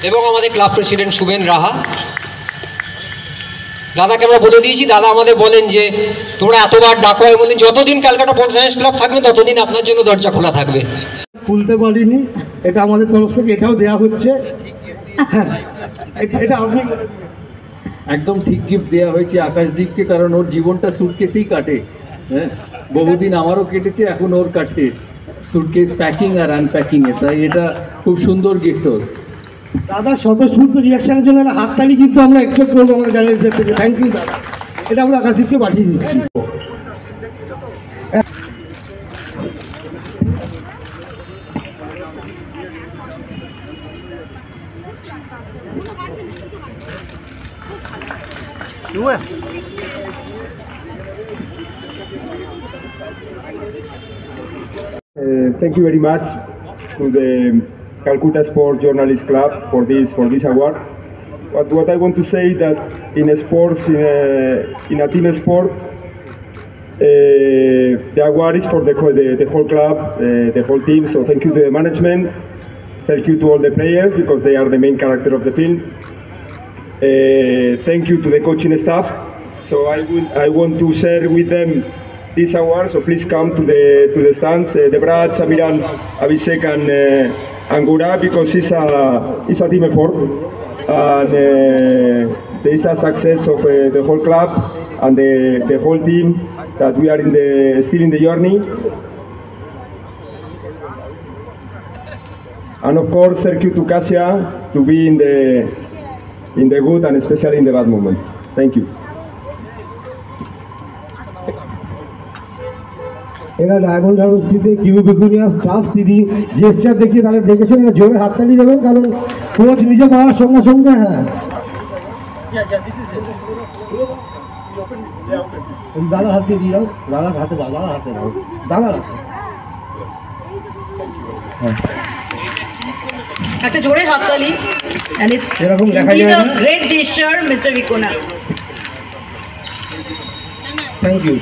এবং আমাদের club president Shuven রাহা। দাদাকে আমরা বলে দিয়েছি, দাদা আমাদের বলেন যে তোমরা এতবার ডাকো, আমি বলেন যতদিন ক্যালকাটা পোর্ট সায়েন্স ক্লাব থাকবে ততদিন আপনার জন্য দরজা খোলা থাকবে। খুলতে পারিনি, এটা আমাদের তরফ থেকে এটাও দেওয়া হচ্ছে। হ্যাঁ, এটা আপনি একদম ঠিক গিফট দেওয়া হয়েছে আকাশদীপকে, কারণ ওর জীবনটা সুটকেসেই কাটে। হ্যাঁ, বহুদিন আমারও কেটেছে, এখন ওর কাটে সুটকেস প্যাকিং আর আনপ্যাকিংয়ে, তাই এটা খুব সুন্দর গিফট ওর। দাদা স্বতঃস্ফূর্ত রিয়াকশনের জন্য একটা হাততালি কিন্তু আমরা এক্সপেক্ট করবো আমাদের জার্নালিস্টদের থেকে। থ্যাংক ইউ দাদা, এটা আমরা আকাশদীপকে পাঠিয়ে দিচ্ছি। Thank you very much to the Calcutta Sport Journalist Club for this award. But what I want to say that in sports, in a team sport, the award is for the whole club, the whole team. So thank you to the management, thank you to all the players because they are the main character of the film. Thank you to the coaching staff. So I want to share with them this award. So please come to the stands, Debrad, Samiran, Abhishek, and Gura, because it's a team effort, and there is a success of the whole club and the whole team that we are still in the journey. And of course, thank you to Kasia to be in the good and especially in the bad moments. Thank you. এরা diamond হারবারে Q begonia staff তিনি gesture দেখিয়ে তাহলে দেখেছেন, জোরে হাততালি দেবেন, কারণ coach নিজে করার সঙ্গে সঙ্গে। হ্যাঁ, দাদার হাতে দিয়ে দাও, দাদার হাতে দাও, দাদার হাতে দাও, দাদার হাতে। একটা জোরে হাততালি, and it's এরকম দেখা যায় না। great gesture, Mr. Vikona. Thank you.